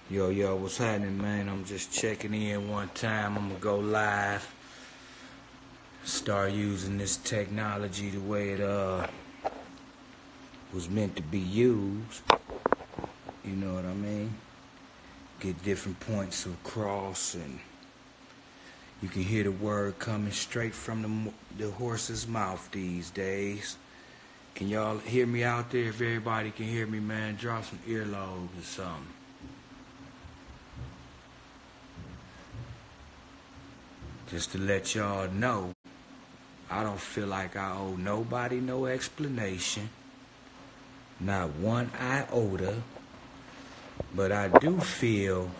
Yo, what's happening, man? I'm just checking in one time. I'm gonna go live. Start using this technology the way it was meant to be used. You know what I mean? Get different points across, and you can hear the word coming straight from the horse's mouth these days. Can y'all hear me out there? If everybody can hear me, man, drop some earlobes or something. Just to let y'all know, I don't feel like I owe nobody no explanation. Not one iota. But I do feel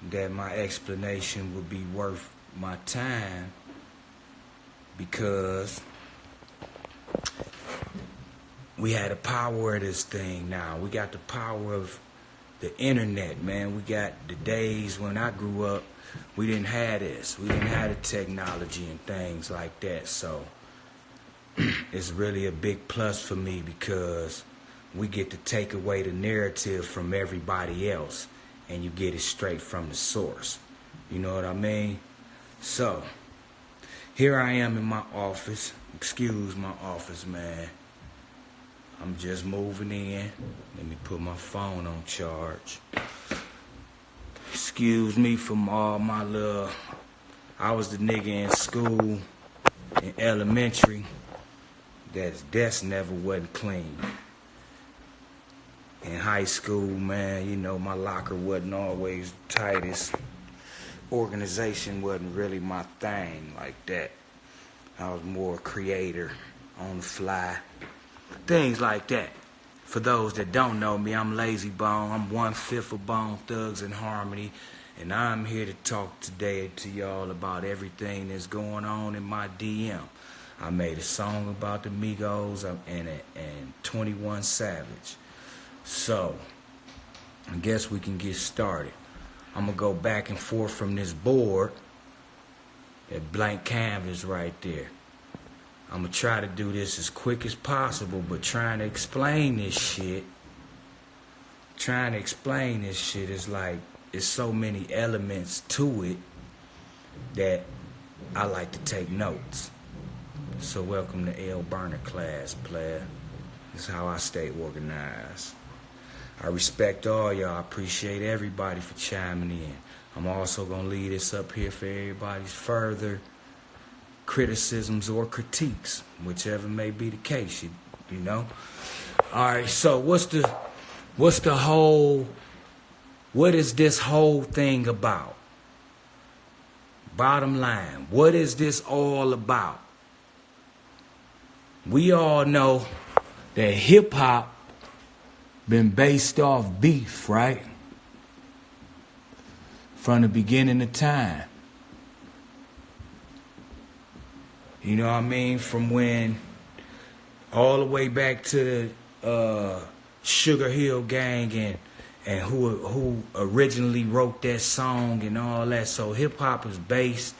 that my explanation would be worth my time, because we had the power of this thing now. We got the power of the internet, man. We got the days when I grew up, we didn't have this. We didn't have the technology and things like that. So it's really a big plus for me, because we get to take away the narrative from everybody else, and you get it straight from the source. You know what I mean? So here I am in my office. Excuse my office, man. I'm just moving in. Let me put my phone on charge. Excuse me from all my little... I was the nigga in school, in elementary, that's desk never wasn't clean. In high school, man, you know, my locker wasn't always the tightest. Organization wasn't really my thing like that. I was more a creator, on the fly, things like that. For those that don't know me, I'm Lazy Bone. I'm 1/5 of Bone Thugs in Harmony, and I'm here to talk today to y'all about everything that's going on in my DM. I made a song about the Migos and 21 Savage. So, I guess we can get started. I'm gonna go back and forth from this board, that blank canvas right there. I'm gonna try to do this as quick as possible, but trying to explain this shit is like, it's so many elements to it that I like to take notes. So welcome to L. Burner class, player. This is how I stay organized. I respect all y'all. I appreciate everybody for chiming in. I'm also going to leave this up here for everybody's further criticisms or critiques, whichever may be the case, you know. All right, so what is this whole thing about? Bottom line, what is this all about? We all know that hip-hop been based off beef, right? From the beginning of time. You know what I mean? From when, all the way back to the Sugar Hill Gang and who originally wrote that song and all that. So hip hop is based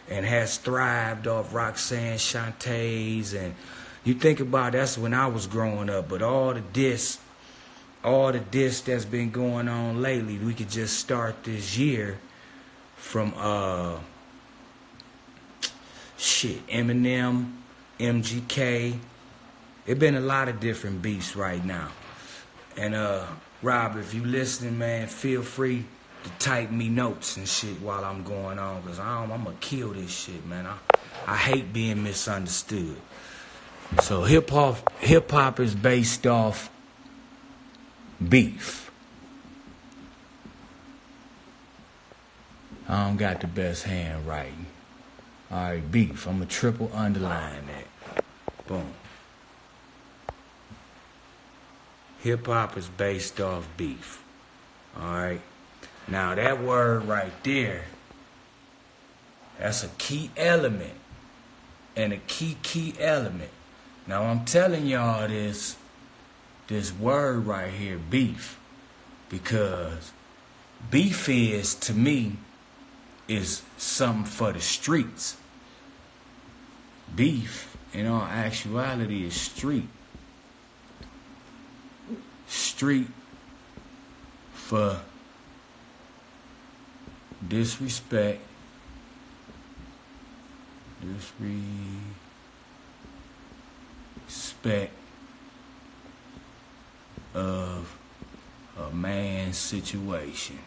and has thrived off Roxanne Shantae's, and you think about it, that's when I was growing up. But all the diss that's been going on lately, we could just start this year from Eminem, MGK. It been a lot of different beats right now. And Rob, if you listening, man, feel free to type me notes and shit while I'm going on, because I'm gonna kill this shit, man. I hate being misunderstood. So hip hop is based off beef. I don't got the best handwriting. All right, beef. I'm going to triple underline that. Boom. Hip-hop is based off beef. All right. Now, that word right there, that's a key element. And a key element. Now, I'm telling y'all this word right here, beef, because beef is, to me, is something for the streets. Beef, in all actuality, is street for disrespect, of a man's situation.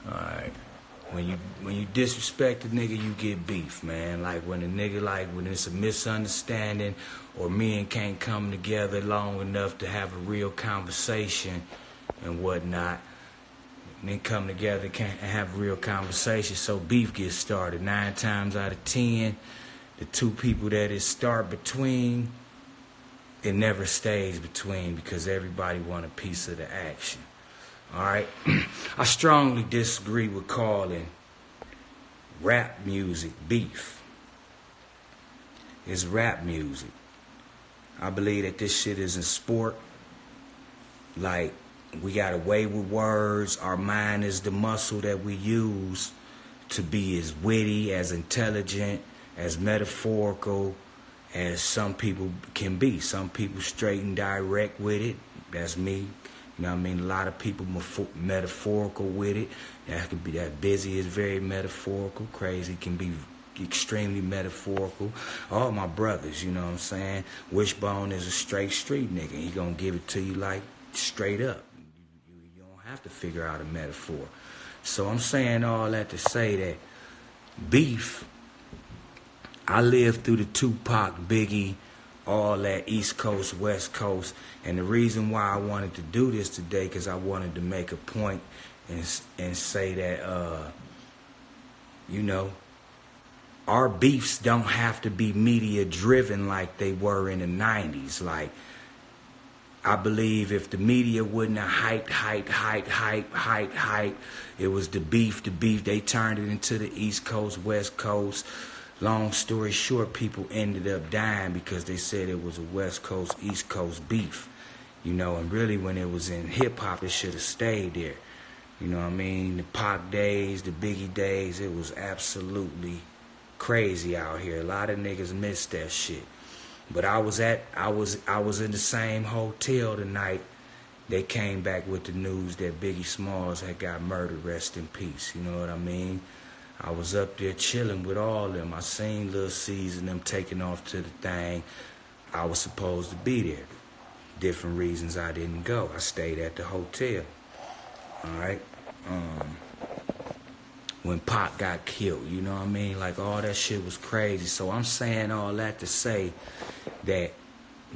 Alright. When you disrespect a nigga, you get beef, man. Like when a nigga, like when it's a misunderstanding or men can't come together long enough to have a real conversation and whatnot, and then come together and have a real conversation, so beef gets started. 9 times out of 10, the two people that it start between, it never stays between because everybody want a piece of the action. Alright? I strongly disagree with calling rap music beef. It's rap music. I believe that this shit is in sport. Like, we got a way with words. Our mind is the muscle that we use to be as witty, as intelligent, as metaphorical as some people can be. Some people straight and direct with it. That's me. You know what I mean? A lot of people metaphorical with it. That could be that busy is very metaphorical. Crazy can be extremely metaphorical. All my brothers, you know what I'm saying? Wishbone is a straight street nigga. He gonna give it to you like straight up. You don't have to figure out a metaphor. So I'm saying all that to say that beef, I lived through the Tupac, Biggie, all that East Coast, West Coast. And the reason why I wanted to do this today, because I wanted to make a point and say that, you know, our beefs don't have to be media driven like they were in the 90s. Like, I believe if the media wouldn't have hyped, it was the beef, they turned it into the East Coast, West Coast. Long story short, people ended up dying because they said it was a West Coast, East Coast beef. You know, and really when it was in hip-hop, it should have stayed there. You know what I mean? The Pac days, the Biggie days, it was absolutely crazy out here. A lot of niggas missed that shit. But I was in the same hotel tonight. They came back with the news that Biggie Smalls had got murdered, rest in peace. You know what I mean? I was up there chilling with all of them. I seen Lil C's and them taking off to the thing. I was supposed to be there. Different reasons I didn't go. I stayed at the hotel. Alright? When Pac got killed, you know what I mean? Like, all that shit was crazy. So I'm saying all that to say that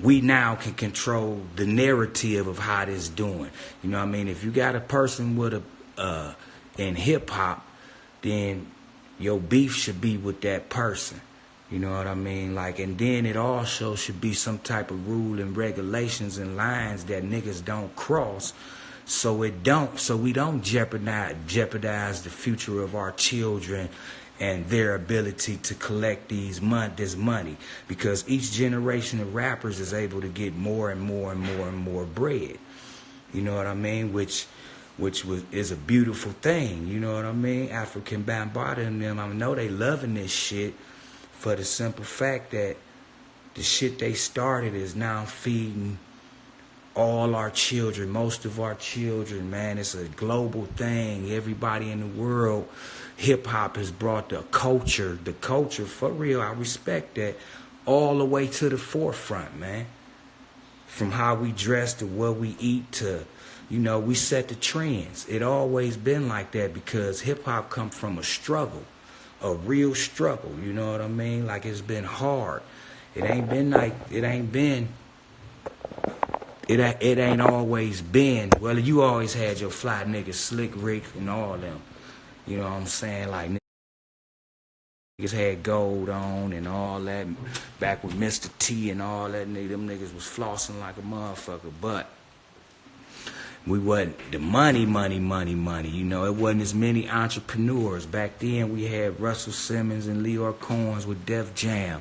we now can control the narrative of how this doing. You know what I mean? If you got a person with a in hip-hop, then your beef should be with that person. You know what I mean? Like, and then it also should be some type of rule and regulations and lines that niggas don't cross, so we don't jeopardize the future of our children and their ability to collect this money, because each generation of rappers is able to get more and more and more and more bread. You know what I mean? Which is a beautiful thing, you know what I mean? African Bambaataa and them, I know they loving this shit for the simple fact that the shit they started is now feeding all our children, most of our children, man. It's a global thing. Everybody in the world, hip-hop has brought the culture for real, I respect that, all the way to the forefront, man. From how we dress to what we eat to, you know, we set the trends. It always been like that because hip-hop come from a struggle, a real struggle, you know what I mean? Like, it's been hard. It ain't always been, well, you always had your fly niggas, Slick Rick and all them. You know what I'm saying? Like, niggas had gold on and all that. Back with Mr. T and all that, them niggas was flossing like a motherfucker, but we wasn't the money. You know, it wasn't as many entrepreneurs. Back then, we had Russell Simmons and Leor Cohen's with Def Jam.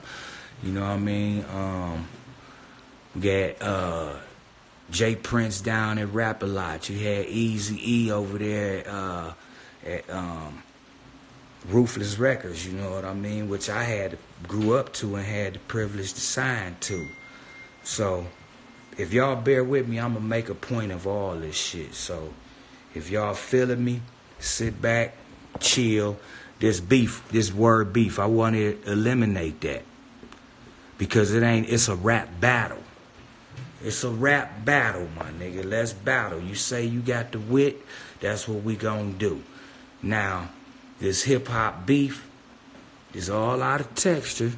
You know what I mean? We got Jay Prince down at Rap-A-Lot. You had Eazy-E over there at Ruthless Records, you know what I mean? Which I grew up to and had the privilege to sign to. So if y'all bear with me, I'm going to make a point of all this shit. So if y'all feeling me, sit back, chill. This beef, this word beef, I want to eliminate that. Because it's a rap battle. It's a rap battle, my nigga. Let's battle. You say you got the wit, that's what we gonna do. Now, this hip-hop beef is all out of texture.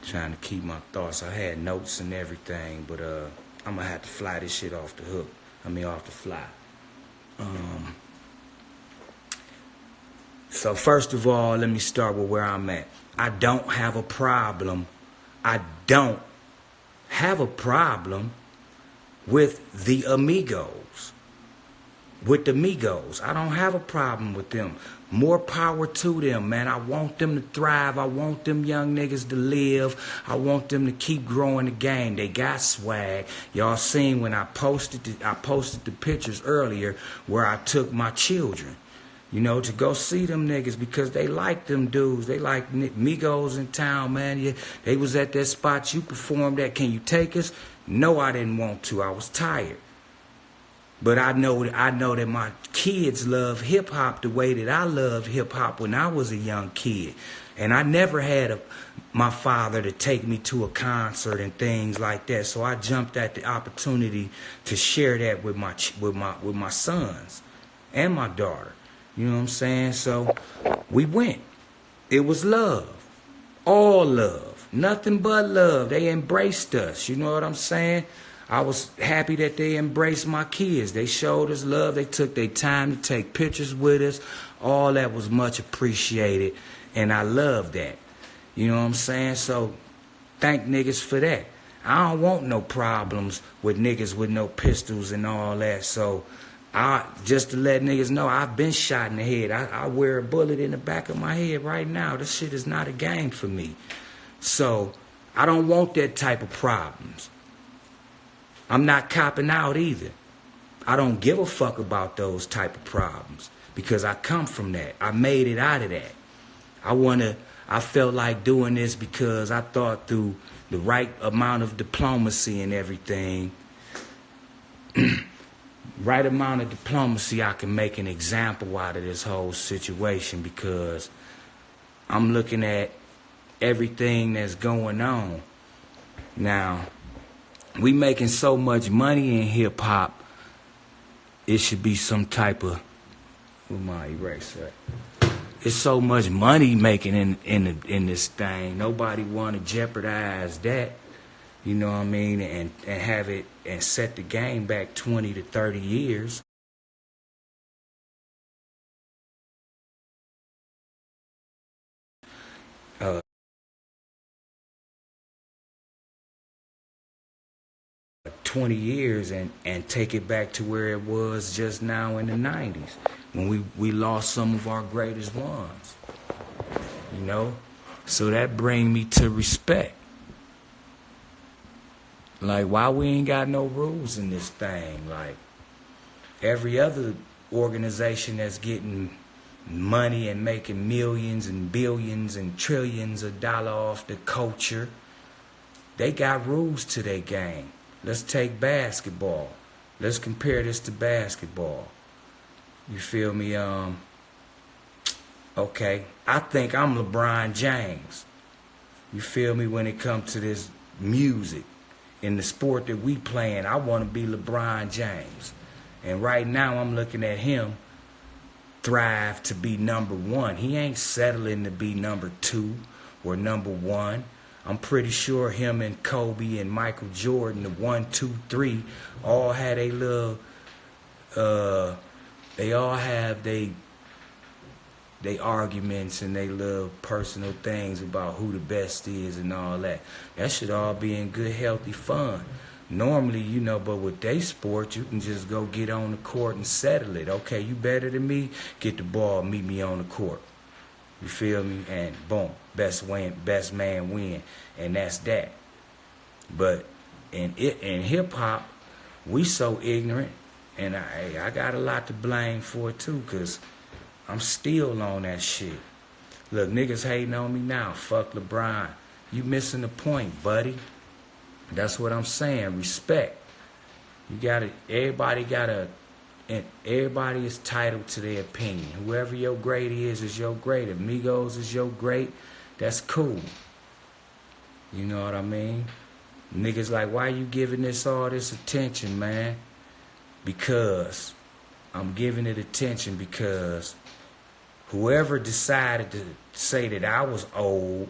Trying to keep my thoughts. I had notes and everything, but I'm gonna have to fly this shit off the hook. Off the fly. So first of all, let me start with where I'm at. I don't have a problem. I don't have a problem with the Amigos. With the Migos. I don't have a problem with them. More power to them, man. I want them to thrive. I want them young niggas to live. I want them to keep growing the game. They got swag. Y'all seen when I posted the pictures earlier where I took my children, you know, to go see them niggas because they like them dudes. They like Migos in town, man. Yeah, they was at that spot you performed at. Can you take us? No, I didn't want to. I was tired. But I know that my kids love hip-hop the way that I loved hip-hop when I was a young kid. And I never had my father to take me to a concert and things like that. So I jumped at the opportunity to share that with my sons and my daughter. You know what I'm saying? So we went. It was love. All love. Nothing but love. They embraced us. You know what I'm saying? I was happy that they embraced my kids. They showed us love. They took their time to take pictures with us. All that was much appreciated. And I love that. You know what I'm saying? So thank niggas for that. I don't want no problems with niggas with no pistols and all that. So just to let niggas know, I've been shot in the head. I wear a bullet in the back of my head right now. This shit is not a game for me. So I don't want that type of problems. I'm not copping out either. I don't give a fuck about those type of problems because I come from that. I made it out of that. I felt like doing this because I thought through the right amount of diplomacy and everything, right amount of diplomacy, I can make an example out of this whole situation because I'm looking at everything that's going on. Now, we making so much money in hip-hop, it should be some type of, where my eraser at? It's so much money making in this thing. Nobody want to jeopardize that, you know what I mean, and have it and set the game back 20 to 30 years. 20 years and take it back to where it was just now in the 90s when we lost some of our greatest ones, you know? So that bring me to respect. Like, why we ain't got no rules in this thing? Like, every other organization that's getting money and making millions and billions and trillions of dollars off the culture, they got rules to their game. Let's take basketball. Let's compare this to basketball. You feel me? Okay. I think I'm LeBron James. You feel me? When it comes to this music, in the sport that we playing, I want to be LeBron James. And right now I'm looking at him thrive to be number one. He ain't settling to be number two or number one. I'm pretty sure him and Kobe and Michael Jordan, the 1, 2, 3, all had a little, they all have they arguments and they little personal things about who the best is and all that. That should all be in good, healthy fun. Normally, you know, but with they sport, you can just go get on the court and settle it. Okay, you better than me, get the ball, meet me on the court. You feel me? And boom, best man win. And that's that. But in hip hop, we so ignorant, and I got a lot to blame for it too, cause I'm still on that shit. Look, niggas hating on me now. Fuck LeBron. You missing the point, buddy. That's what I'm saying. Respect. You gotta. And everybody is titled to their opinion. Whoever your great is your great. If Migos is your great, that's cool. You know what I mean? Niggas like, why you giving this all this attention, man? Because I'm giving it attention because whoever decided to say that I was old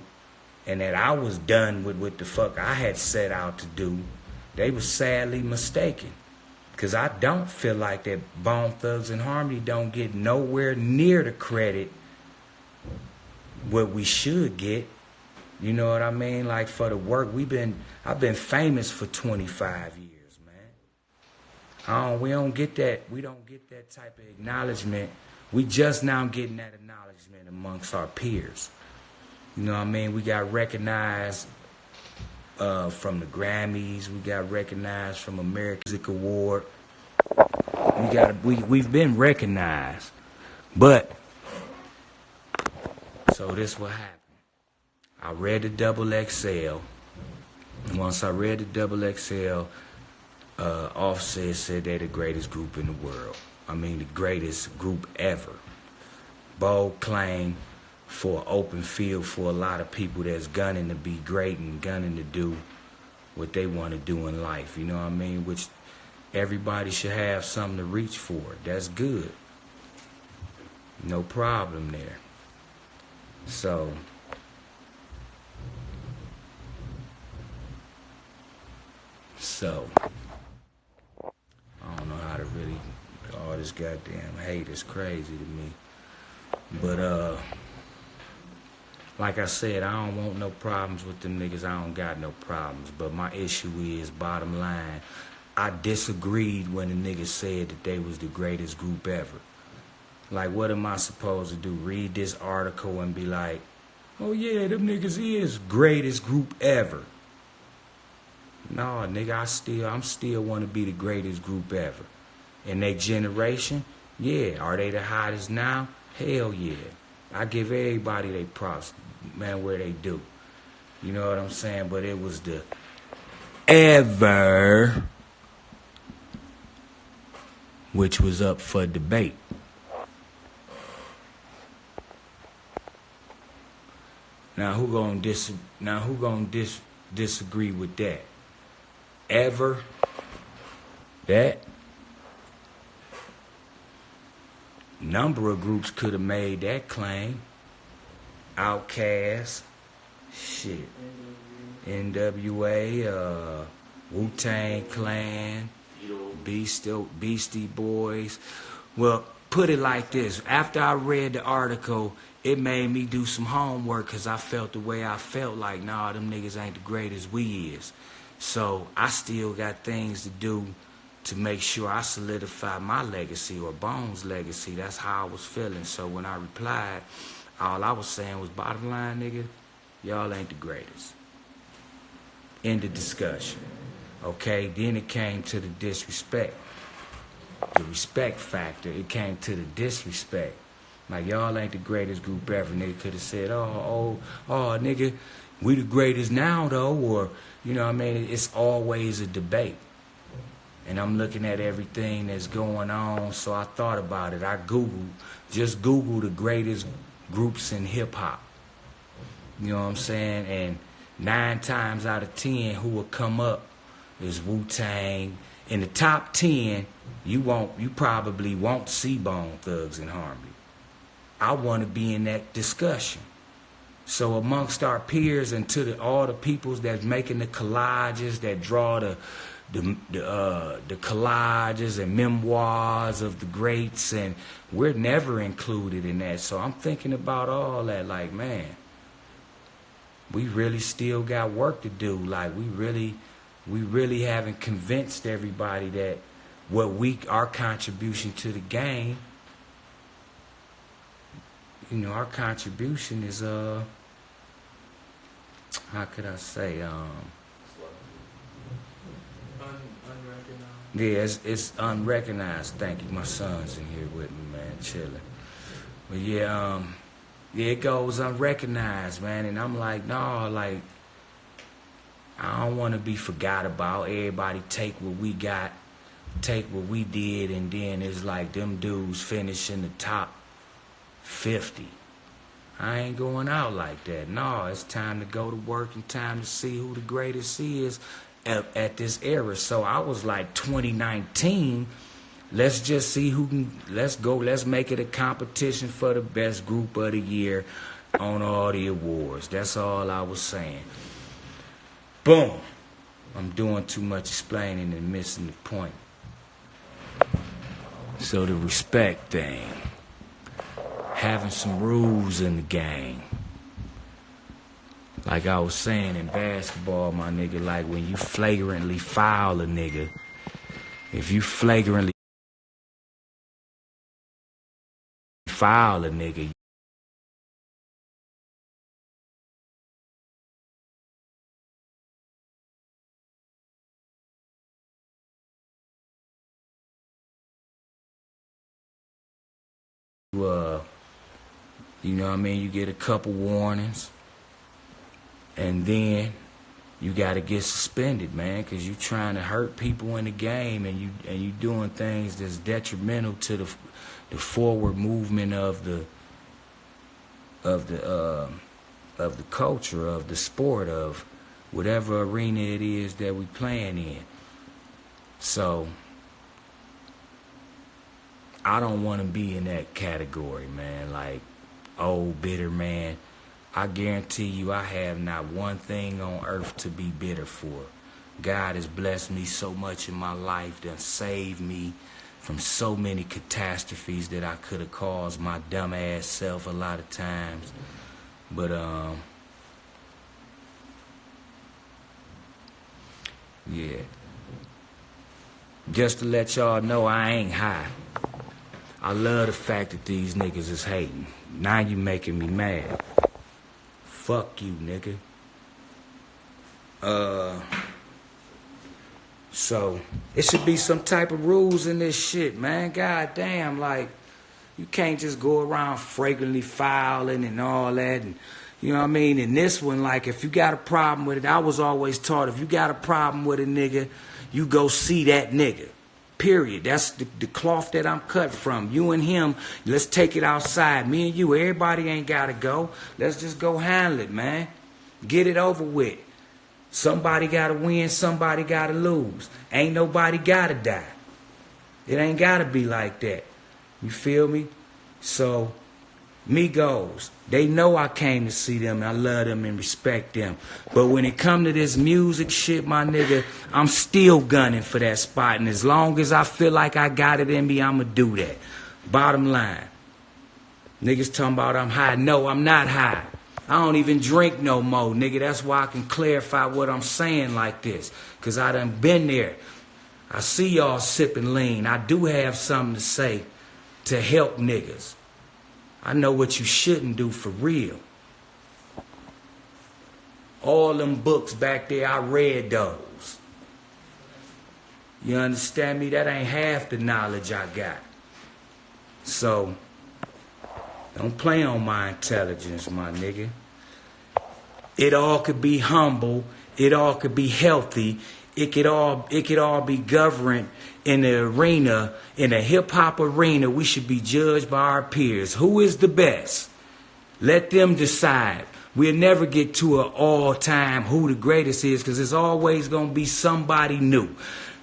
and that I was done with what the fuck I had set out to do, they was sadly mistaken. Because I don't feel like that Bone Thugs and Harmony don't get nowhere near the credit what we should get. You know what I mean? Like for the work I've been famous for 25 years, man. We don't get that type of acknowledgement. We just now getting that acknowledgement amongst our peers. You know what I mean? We got recognized from the Grammys. We got recognized from American Music Award. We've been recognized, but so this what happened. I read the Double XL, and once I read the Double XL, Offset said they're the greatest group in the world. I mean, the greatest group ever. Bold claim for an open field for a lot of people that's gunning to be great and gunning to do what they want to do in life, you know what I mean? Which everybody should have something to reach for. That's good. No problem there. So, I don't know how to really, all this goddamn hate is crazy to me. But, like I said, I don't want no problems with them niggas. I don't got no problems. But my issue is, bottom line, I disagreed when the niggas said that they was the greatest group ever. Like, what am I supposed to do? Read this article and be like, oh yeah, them niggas is greatest group ever. No, nigga, I'm still want to be the greatest group ever. In their generation, yeah. Are they the hottest now? Hell yeah. I give everybody their props, man, where they do. You know what I'm saying? But it was the ever, which was up for debate. Now who gonna disagree with that? Ever, that number of groups could have made that claim. Outkast, shit, NWA, Wu-Tang Clan, Beastie Boys. Well, put it like this. After I read the article, it made me do some homework because I felt the way I felt like, nah, them niggas ain't the greatest we is. So I still got things to do to make sure I solidify my legacy or Bone's legacy. That's how I was feeling. So when I replied, all I was saying was, bottom line, nigga, y'all ain't the greatest. End of discussion. Okay, then it came to the disrespect. The respect factor, it came to the disrespect. Like, y'all ain't the greatest group ever. Nigga could have said, oh, nigga, we the greatest now, though. Or, you know what I mean? It's always a debate. And I'm looking at everything that's going on, so I thought about it. I just Googled the greatest groups in hip-hop. You know what I'm saying? And 9 times out of 10, who will come up is Wu-Tang. In the top 10, you probably won't see Bone Thugs and Harmony. I want to be in that discussion. So amongst our peers and to all the peoples that's making the collages, that draw the collages and memoirs of the greats, and we're never included in that. So I'm thinking about all that, like, man, we really still got work to do. Like, we really haven't convinced everybody that our contribution to the game, you know, our contribution is, how could I say, yeah, it's unrecognized. Thank you. My son's in here with me, man, chilling. But yeah, it goes unrecognized, man. And I'm like, no, like, I don't want to be forgot about. Everybody take what we got, take what we did, and then it's like them dudes finish in the top 50. I ain't going out like that. No, it's time to go to work and time to see who the greatest is at this era. So I was like 2019, let's just see who can, let's make it a competition for the best group of the year on all the awards. That's all I was saying. Boom. I'm doing too much explaining and missing the point. So the respect thing. Having some rules in the game. Like I was saying in basketball, my nigga, like when you flagrantly foul a nigga, if you flagrantly foul a nigga, you know what I mean, you get a couple warnings, and then you got to get suspended, man, because you trying to hurt people in the game, and you doing things that's detrimental to the forward movement of the culture, of the sport, of whatever arena it is that we playing in. So I don't want to be in that category, man. Like, old bitter man. I guarantee you I have not one thing on earth to be bitter for. God has blessed me so much in my life, that saved me from so many catastrophes that I could have caused my dumb ass self a lot of times. But yeah. Just to let y'all know, I ain't high. I love the fact that these niggas is hating. Now you making me mad. Fuck you, nigga. So it should be some type of rules in this shit, man. God damn, like, you can't just go around fragrantly fouling and all that, and you know what I mean? And this one, like, if you got a problem with it, I was always taught, if you got a problem with a nigga, you go see that nigga. Period. That's the cloth that I'm cut from. You and him, let's take it outside. Me and you, everybody ain't got to go. Let's just go handle it, man. Get it over with. Somebody got to win, somebody got to lose. Ain't nobody got to die. It ain't got to be like that. You feel me? So, Migos, they know I came to see them, and I love them and respect them. But when it come to this music shit, my nigga, I'm still gunning for that spot. And as long as I feel like I got it in me, I'ma do that. Bottom line. Niggas talking about I'm high. No, I'm not high. I don't even drink no more, nigga. That's why I can clarify what I'm saying like this. Because I done been there. I see y'all sipping lean. I do have something to say to help niggas. I know what you shouldn't do for real. All them books back there, I read those. You understand me? That ain't half the knowledge I got. So, don't play on my intelligence, my nigga. It all could be humble. It all could be healthy. It could all be governed in the arena, in the hip-hop arena. We should be judged by our peers. Who is the best? Let them decide. We'll never get to an all-time who the greatest is, because there's always going to be somebody new.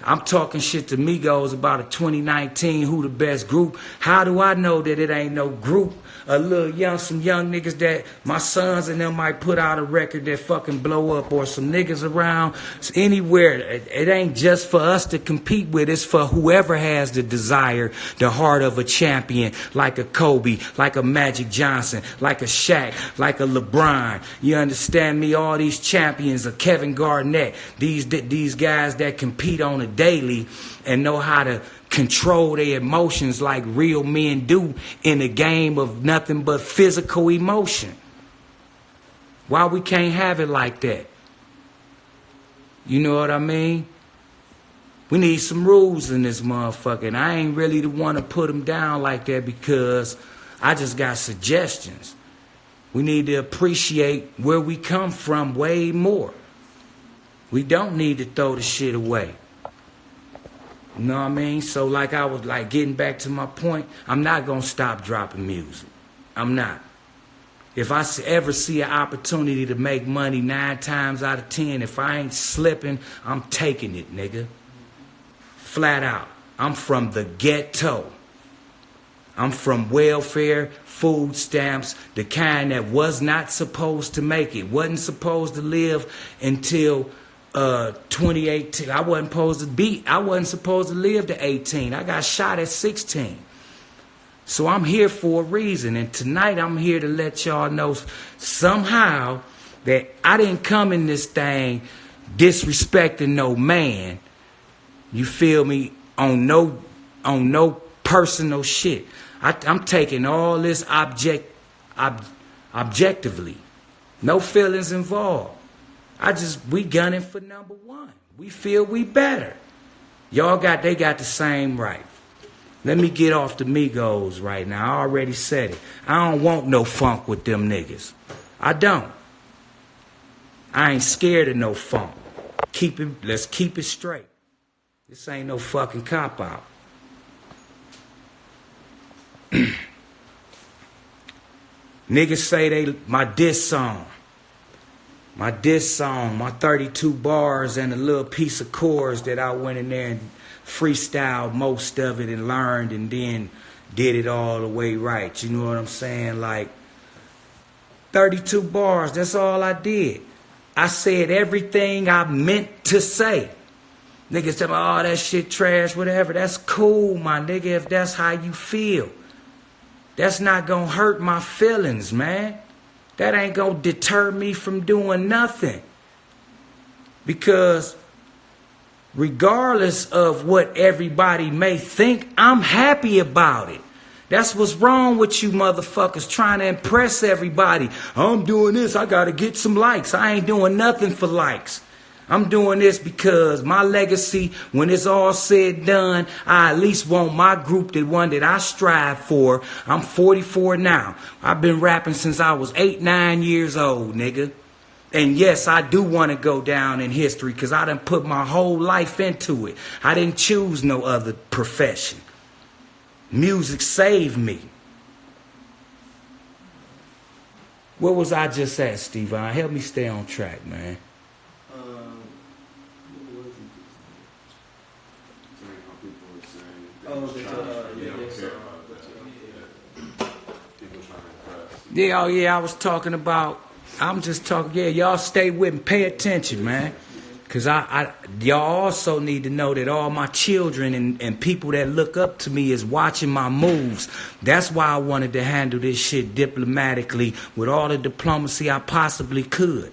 I'm talking shit to Migos about a 2019 who the best group. How do I know that it ain't no group? Some young niggas that my sons and them might put out a record that fucking blow up, or some niggas around anywhere. It ain't just for us to compete with. It's for whoever has the desire, the heart of a champion, like a Kobe, like a Magic Johnson, like a Shaq, like a LeBron. You understand me? All these champions, a Kevin Garnett, these guys that compete on a daily and know how to control their emotions like real men do in a game of nothing but physical emotion. Why we can't have it like that? You know what I mean? We need some rules in this motherfucker, and I ain't really the one to put them down like that, because I just got suggestions. We need to appreciate where we come from way more. We don't need to throw the shit away. You know what I mean? So like I was like getting back to my point, I'm not going to stop dropping music. I'm not. If I ever see an opportunity to make money 9 times out of 10, if I ain't slipping, I'm taking it, nigga. Flat out. I'm from the ghetto. I'm from welfare, food stamps, the kind that was not supposed to make it. Wasn't supposed to live until 2018. I wasn't supposed to live to 18. I got shot at 16. So I'm here for a reason. And tonight I'm here to let y'all know somehow that I didn't come in this thing disrespecting no man. You feel me? On no personal shit. I'm taking all this objectively. No feelings involved. We gunning for number one. We feel we better. They got the same right. Let me get off the Migos right now. I already said it. I don't want no funk with them niggas. I don't. I ain't scared of no funk. Let's keep it straight. This ain't no fucking cop-out. Niggas say my diss song, my 32 bars and a little piece of chords that I went in there and freestyled most of it and learned and then did it all the way right. You know what I'm saying? Like 32 bars, that's all I did. I said everything I meant to say. Niggas tell me, oh, that shit trash, whatever. That's cool, my nigga, if that's how you feel. That's not gonna hurt my feelings, man. That ain't gonna deter me from doing nothing. Because regardless of what everybody may think, I'm happy about it. That's what's wrong with you motherfuckers trying to impress everybody. I'm doing this, I gotta get some likes. I ain't doing nothing for likes. I'm doing this because my legacy, when it's all said and done, I at least want my group, the one that I strive for. I'm 44 now. I've been rapping since I was 8, 9 years old, nigga. And yes, I do want to go down in history because I done put my whole life into it. I didn't choose no other profession. Music saved me. What was I just at, Stevon? Help me stay on track, man. Yeah, I was talking about, y'all stay with me, pay attention, man. Because y'all also need to know that all my children and people that look up to me is watching my moves. That's why I wanted to handle this shit diplomatically with all the diplomacy I possibly could.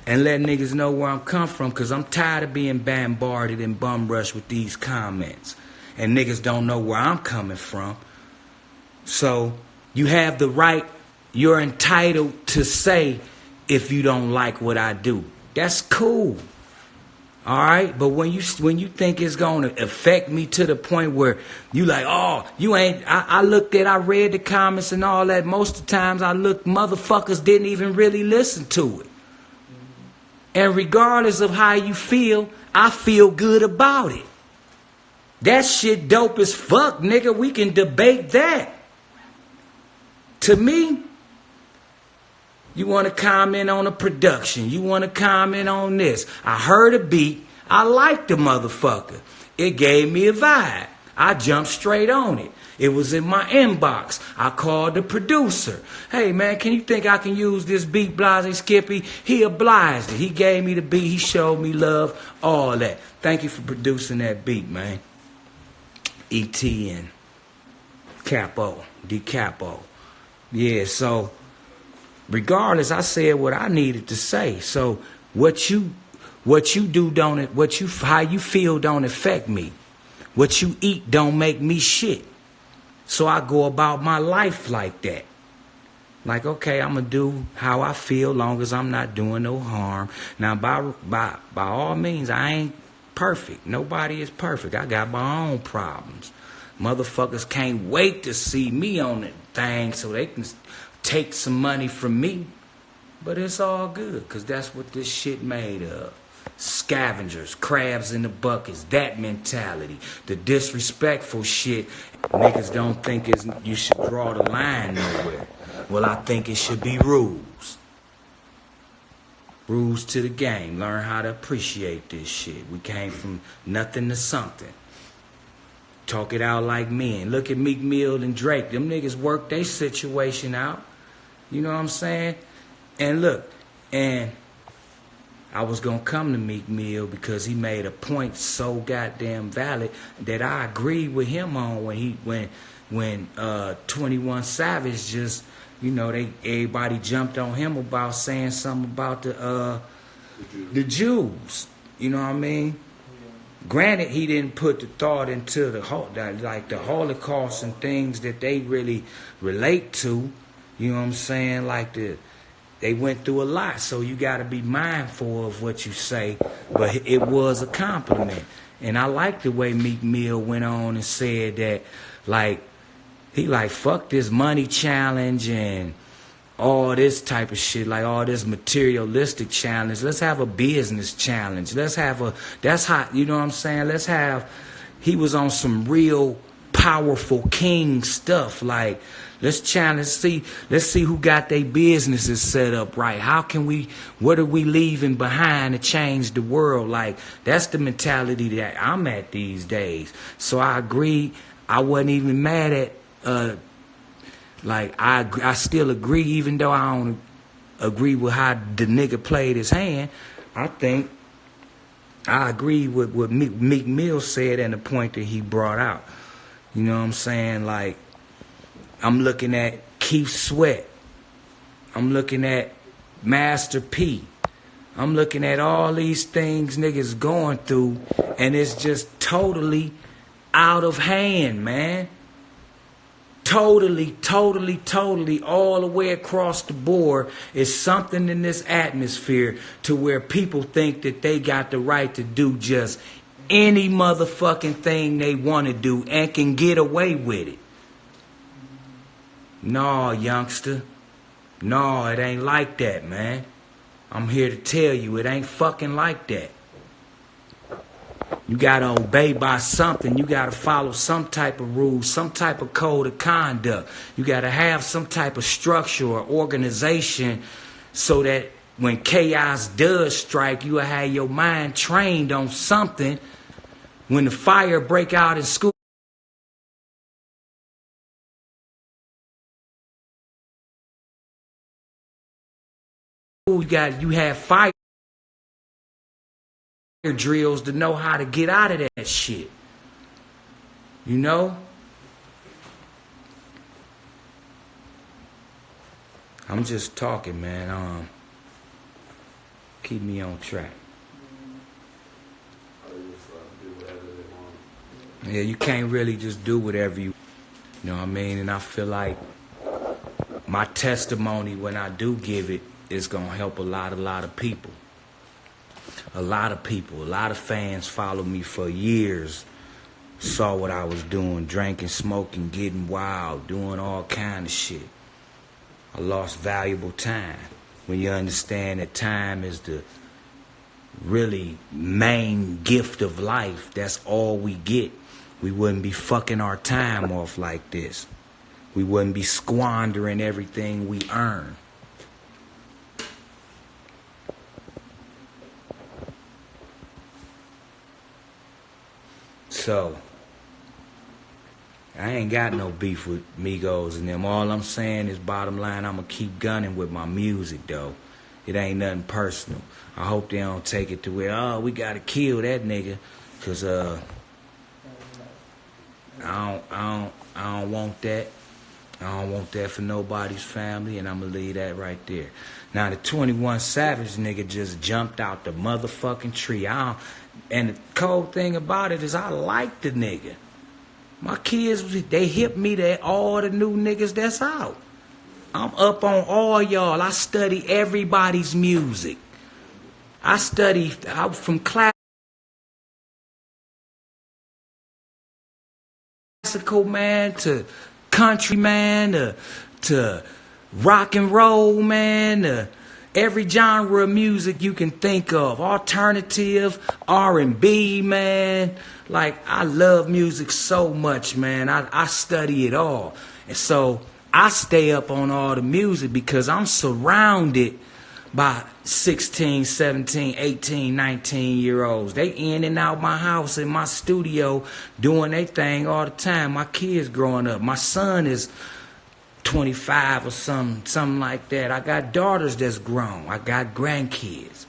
And let niggas know where I'm come from, because I'm tired of being bombarded and bum rushed with these comments. And niggas don't know where I'm coming from. So you have the right, you're entitled to say if you don't like what I do. That's cool. All right? But when you think it's going to affect me to the point where you like, oh, you ain't, I read the comments and all that. Most of the times motherfuckers didn't even really listen to it. And regardless of how you feel, I feel good about it. That shit dope as fuck, nigga. We can debate that. To me, you want to comment on a production. You want to comment on this. I heard a beat. I liked the motherfucker. It gave me a vibe. I jumped straight on it. It was in my inbox. I called the producer. Hey, man, can you think I can use this beat, Blase Skippy? He obliged it. He gave me the beat. He showed me love, all that. Thank you for producing that beat, man. E.T. and DeCapo. Yeah, so regardless, I said what I needed to say. So what you do how you feel don't affect me. What you eat don't make me shit. So I go about my life like that. Like, okay, I'm going to do how I feel long as I'm not doing no harm. Now, by all means, I ain't perfect. Nobody is perfect. I got my own problems. Motherfuckers can't wait to see me on the thing so they can take some money from me. But it's all good, because that's what this shit made of. Scavengers, crabs in the buckets, that mentality. The disrespectful shit, niggas don't think you should draw the line nowhere. Well, I think it should be rules. Rules to the game. Learn how to appreciate this shit. We came from nothing to something. Talk it out like men. Look at Meek Mill and Drake. Them niggas worked their situation out. You know what I'm saying? And look, and I was gonna come to Meek Mill because he made a point so goddamn valid that I agreed with him on when 21 Savage just, you know, everybody jumped on him about saying something about the Jews. You know what I mean? Granted, he didn't put the thought into the Holocaust and things that they really relate to. You know what I'm saying? Like they went through a lot, so you got to be mindful of what you say. But it was a compliment, and I like the way Meek Mill went on and said that, like, he like, fuck this money challenge and all this type of shit, like all this materialistic challenge. Let's have a business challenge. Let's have that's how, you know what I'm saying? He was on some real powerful king stuff. Like, let's challenge, let's see who got their businesses set up right. What are we leaving behind to change the world? Like, that's the mentality that I'm at these days. So I agree. I wasn't even mad at, I still agree, even though I don't agree with how the nigga played his hand. I think I agree with what Meek Mill said and the point that he brought out. You know what I'm saying? Like, I'm looking at Keith Sweat. I'm looking at Master P. I'm looking at all these things niggas going through, and it's just totally out of hand, man. Totally, all the way across the board is something in this atmosphere to where people think that they got the right to do just any motherfucking thing they want to do and can get away with it. No, youngster. No, it ain't like that, man. I'm here to tell you, it ain't fucking like that. You gotta obey by something. You gotta follow some type of rules, some type of code of conduct. You gotta have some type of structure or organization so that when chaos does strike, you will have your mind trained on something. When the fire break out in school, you have fire drills to know how to get out of that shit. You know? I'm just talking, man. Keep me on track. Yeah, you can't really just do whatever you know what I mean? And I feel like my testimony, when I do give it, is gonna help a lot of people. A lot of fans followed me for years, saw what I was doing, drinking, smoking, getting wild, doing all kind of shit. I lost valuable time. When you understand that time is the really main gift of life, that's all we get. We wouldn't be fucking our time off like this. We wouldn't be squandering everything we earn. So, I ain't got no beef with Migos and them. All I'm saying is, bottom line, I'm going to keep gunning with my music, though. It ain't nothing personal. I hope they don't take it to where, oh, we got to kill that nigga. Because, I don't want that. I don't want that for nobody's family, and I'm going to leave that right there. Now, the 21 Savage nigga just jumped out the motherfucking tree. And the cold thing about it is I like the nigga. My kids, they hip me to all the new niggas that's out. I'm up on all y'all. I study everybody's music. I study from classical, man, to country, man, to rock and roll, man, every genre of music you can think of. Alternative, R&B, man. Like, I love music so much, man. I study it all. And so I stay up on all the music because I'm surrounded by 16, 17, 18, 19-year-olds. They in and out my house, in my studio, doing their thing all the time. My kids growing up. My son is 25 or something like that. I got daughters that's grown. I got grandkids.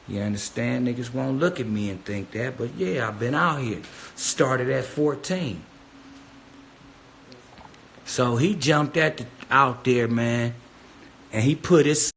You understand? Niggas won't look at me and think that, but yeah, I've been out here. Started at 14. So he jumped out there, man, and he put his